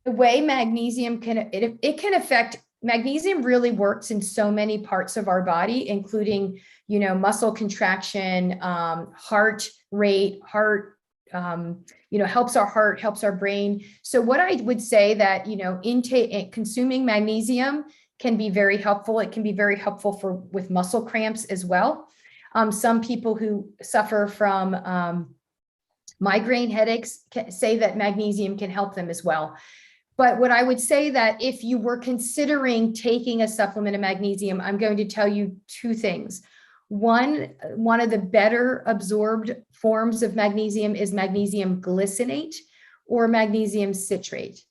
the way magnesium can, it can affect, magnesium really works in so many parts of our body, including, muscle contraction, heart rate, helps our heart, helps our brain. So what I would say that, consuming magnesium can be very helpful. It can be very helpful with muscle cramps as well. Some people who suffer from migraine headaches say that magnesium can help them as well. But what I would say that if you were considering taking a supplement of magnesium, I'm going to tell you two things. One of the better absorbed forms of magnesium is magnesium glycinate or magnesium citrate.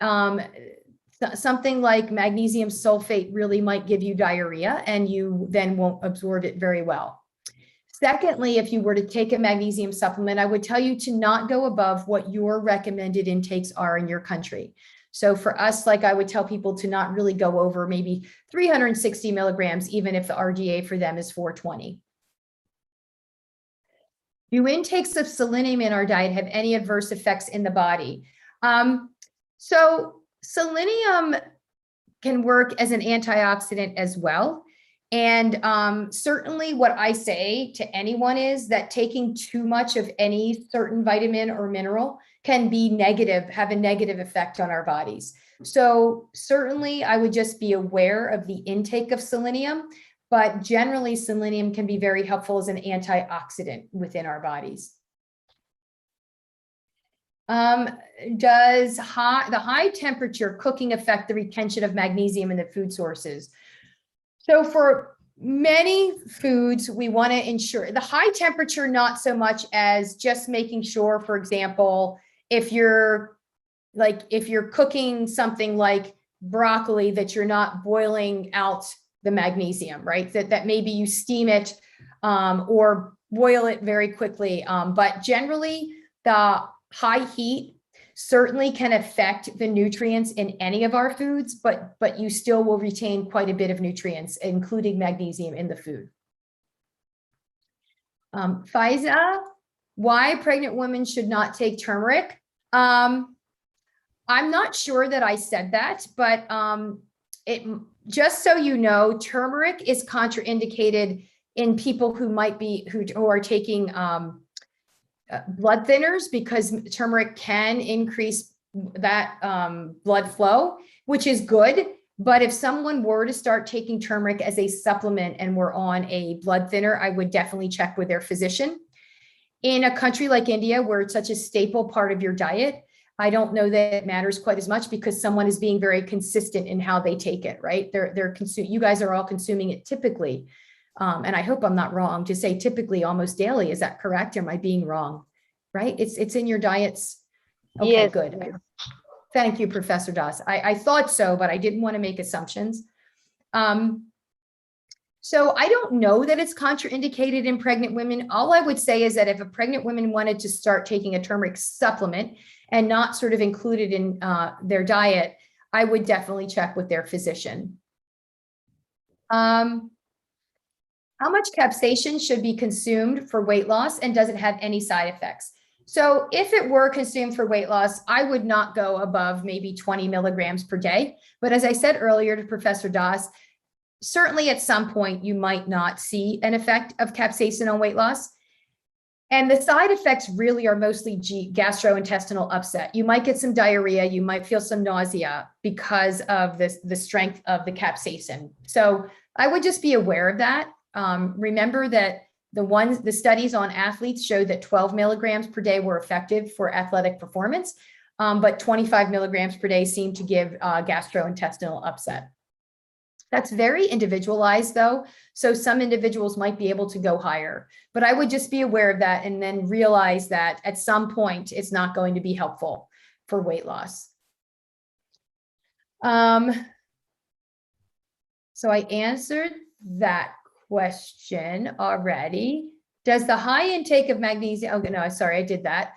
Something like magnesium sulfate really might give you diarrhea and you then won't absorb it very well. Secondly, if you were to take a magnesium supplement, I would tell you to not go above what your recommended intakes are in your country. So for us, like I would tell people to not really go over maybe 360 milligrams, even if the RDA for them is 420. Do intakes of selenium in our diet have any adverse effects in the body? So selenium can work as an antioxidant as well. And certainly what I say to anyone is that taking too much of any certain vitamin or mineral can be negative, have a negative effect on our bodies. So certainly I would just be aware of the intake of selenium, but generally selenium can be very helpful as an antioxidant within our bodies. Does the high temperature cooking affect the retention of magnesium in the food sources? So for many foods, we want to ensure the high temperature, not so much as just making sure, for example, if you're cooking something like broccoli, that you're not boiling out the magnesium, right? That maybe you steam it or boil it very quickly. But generally the high heat. certainly can affect the nutrients in any of our foods, but you still will retain quite a bit of nutrients, including magnesium in the food. Faiza, why pregnant women should not take turmeric? I'm not sure that I said that, but just so you know, turmeric is contraindicated in people who might be who are taking blood thinners, because turmeric can increase that blood flow, which is good. But if someone were to start taking turmeric as a supplement and were on a blood thinner, I would definitely check with their physician. In a country like India, where it's such a staple part of your diet, I don't know that it matters quite as much, because someone is being very consistent in how they take it, right? You guys are all consuming it typically. And I hope I'm not wrong to say typically almost daily. Is that correct? Am I being wrong? Right? It's in your diets. Okay, Yes, good. yes. Thank you, Professor Das. I thought so, but I didn't want to make assumptions. So I don't know that it's contraindicated in pregnant women. All I would say is that if a pregnant woman wanted to start taking a turmeric supplement and not sort of include it in their diet, I would definitely check with their physician. How much capsaicin should be consumed for weight loss, and does it have any side effects? So if it were consumed for weight loss, I would not go above maybe 20 milligrams per day. But as I said earlier to Professor Das, certainly at some point you might not see an effect of capsaicin on weight loss. And the side effects really are mostly gastrointestinal upset. You might get some diarrhea, you might feel some nausea because of the strength of the capsaicin. So I would just be aware of that. Remember that the studies on athletes showed that 12 milligrams per day were effective for athletic performance, but 25 milligrams per day seemed to give gastrointestinal upset. That's very individualized though. So some individuals might be able to go higher, but I would just be aware of that and then realize that at some point it's not going to be helpful for weight loss. So I answered that question already. Does the high intake of magnesium, oh no, sorry, I did that.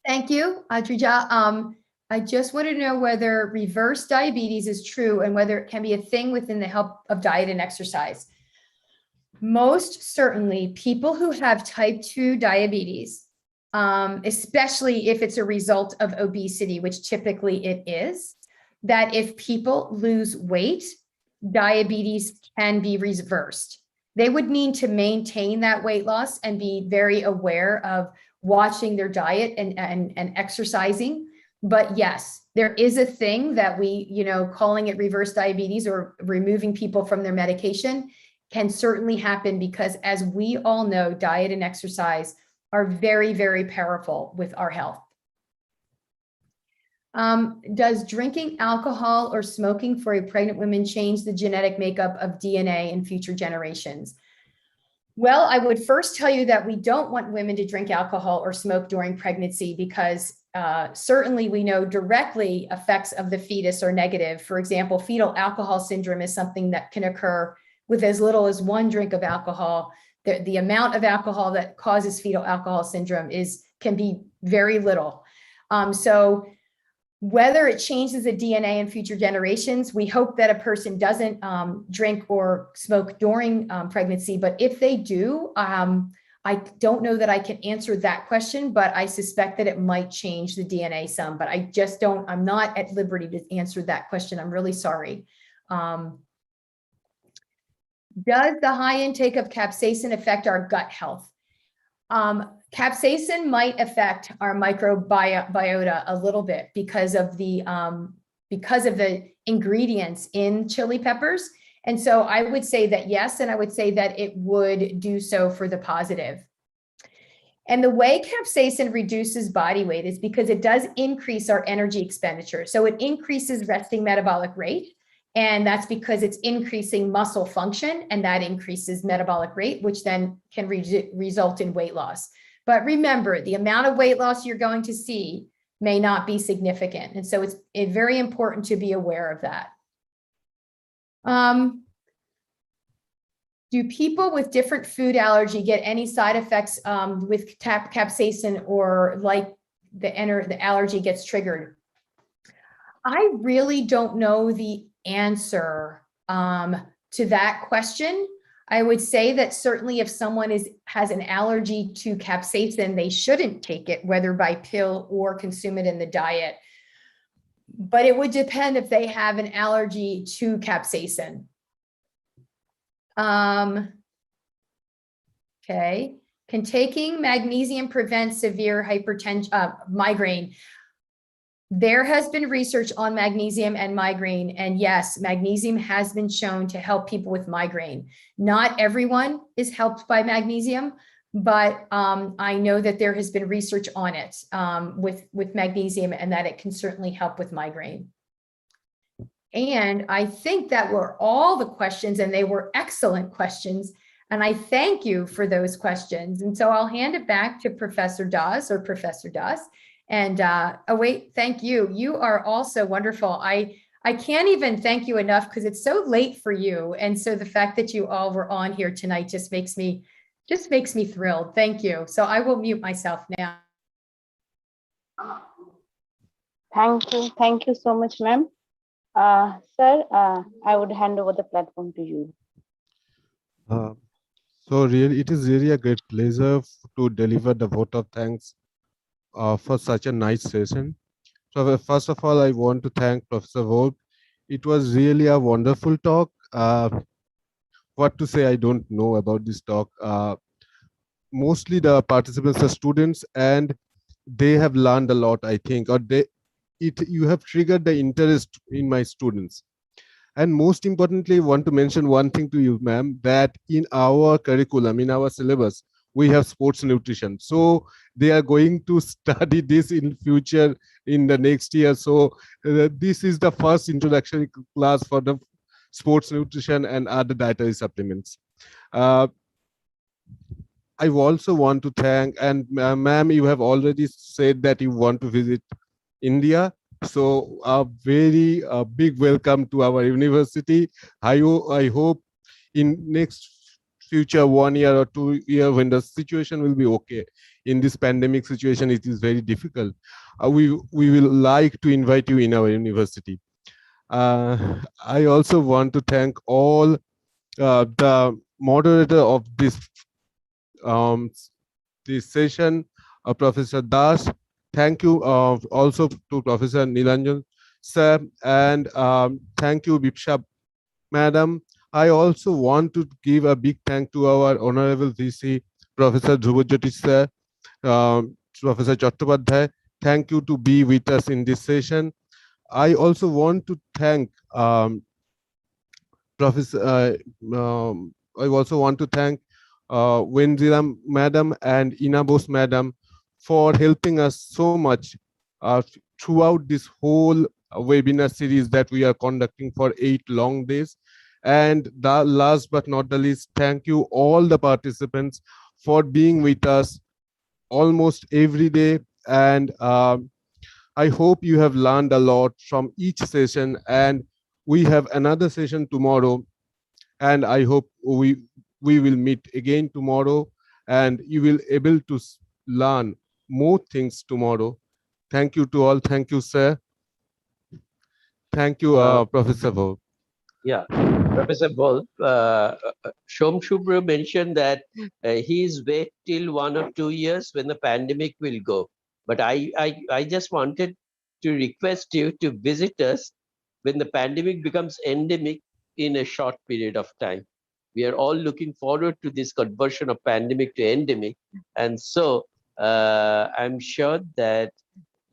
Thank you, Adrija. I just want to know whether reverse diabetes is true and whether it can be a thing within the help of diet and exercise. Most certainly, people who have type 2 diabetes, especially if it's a result of obesity, which typically it is, that if people lose weight, diabetes can be reversed. They would need to maintain that weight loss and be very aware of watching their diet and exercising. But yes, there is a thing that we, calling it reverse diabetes or removing people from their medication can certainly happen, because as we all know, diet and exercise are very, very powerful with our health. Does drinking alcohol or smoking for a pregnant woman change the genetic makeup of DNA in future generations? Well, I would first tell you that we don't want women to drink alcohol or smoke during pregnancy, because certainly we know directly effects of the fetus are negative. For example, fetal alcohol syndrome is something that can occur with as little as 1 drink of alcohol. The amount of alcohol that causes fetal alcohol syndrome can be very little. So whether it changes the DNA in future generations, we hope that a person doesn't drink or smoke during pregnancy. But if they do, I don't know that I can answer that question, but I suspect that it might change the DNA some, but I'm not at liberty to answer that question. I'm really sorry. Does the high intake of capsaicin affect our gut health? Capsaicin might affect our microbiota a little bit because of the ingredients in chili peppers. And so I would say that yes, and I would say that it would do so for the positive. And the way capsaicin reduces body weight is because it does increase our energy expenditure. So it increases resting metabolic rate. And that's because it's increasing muscle function, and that increases metabolic rate, which then can result in weight loss. But remember, the amount of weight loss you're going to see may not be significant. And so it's very important to be aware of that. Do people with different food allergy get any side effects with capsaicin or like the allergy gets triggered. I really don't know the answer to that question. I would say that certainly if someone has an allergy to capsaicin, they shouldn't take it, whether by pill or consume it in the diet. But it would depend if they have an allergy to capsaicin. Okay. Can taking magnesium prevent severe hypertension, migraine? There has been research on magnesium and migraine, and yes, magnesium has been shown to help people with migraine. Not everyone is helped by magnesium, but I know that there has been research on it with magnesium, and that it can certainly help with migraine. And I think that were all the questions, and they were excellent questions. And I thank you for those questions. And so I'll hand it back to Professor Das or Professor Das. And oh wait, thank you. You are also wonderful. I can't even thank you enough because it's so late for you. And so the fact that you all were on here tonight just makes me thrilled. Thank you. So I will mute myself now. Thank you so much, ma'am. Sir, I would hand over the platform to you. So really, it is really a great pleasure to deliver the vote of thanks for such a nice session. So first of all, I want to thank Professor Vogt. It was really a wonderful talk. What to say, I don't know about this talk. Mostly the participants are students and they have learned a lot, I think, or you have triggered the interest in my students. And most importantly, I want to mention one thing to you, ma'am, that in our curriculum, in our syllabus, we have sports nutrition. So they are going to study this in future in the next year. So this is the first introductory class for the sports nutrition and other dietary supplements. I also want to thank, and ma'am, you have already said that you want to visit India. So a very big welcome to our university. I hope in next future 1 year or 2 year, when the situation will be okay, in this pandemic situation it is very difficult, we will like to invite you in our university. I also want to thank all the moderator of this session, Professor Das. Thank you also to Professor Nilanjan sir, and thank you Bipsha madam. I also want to give a big thank to our honorable VC, Professor Dhrubajyoti sir, Professor Chattopadhyay. Thank you to be with us in this session. I also want to thank Professor. I also want to thank Wenziram madam and Ina Bose madam for helping us so much throughout this whole webinar series that we are conducting for 8 long days. And the last but not the least, thank you all the participants for being with us almost every day. And I hope you have learned a lot from each session, and we have another session tomorrow. And I hope we will meet again tomorrow, and you will able to learn more things tomorrow. Thank you to all. Thank you, sir. Thank you, Professor Vogt. Yeah, Professor Wolf, Shom Shubra mentioned that he's wait till 1 or 2 years when the pandemic will go. But I just wanted to request you to visit us when the pandemic becomes endemic in a short period of time. We are all looking forward to this conversion of pandemic to endemic. And so I'm sure that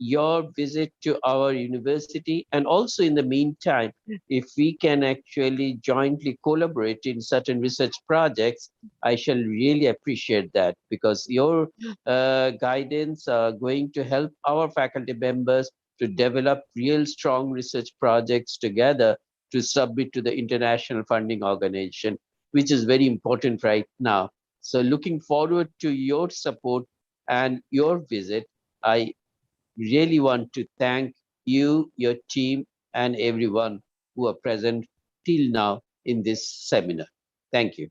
your visit to our university, and also in the meantime, if we can actually jointly collaborate in certain research projects, I shall really appreciate that, because your guidance are going to help our faculty members to develop real strong research projects together to submit to the international funding organization, which is very important right now. So looking forward to your support and your visit. I really want to thank you, your team, and everyone who are present till now in this seminar. Thank you.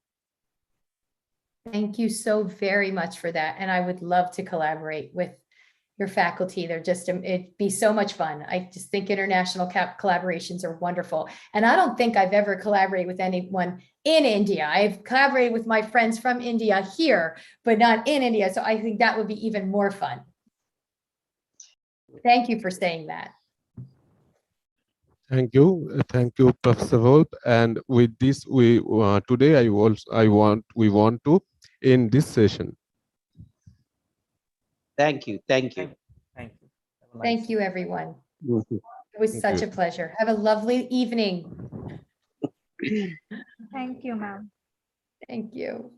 Thank you so very much for that. And I would love to collaborate with your faculty. They're just, it'd be so much fun. I just think international collaborations are wonderful. And I don't think I've ever collaborated with anyone in India. I've collaborated with my friends from India here, but not in India. So I think that would be even more fun. Thank you for saying that. Thank you, Professor Volp. And with this, we today we want to end this session. Thank you. Thank you. Thank you. Have a nice Thank you, everyone. Mhm. It was Thank such you. a pleasure. Have a lovely evening. Thank you, ma'am. Thank you.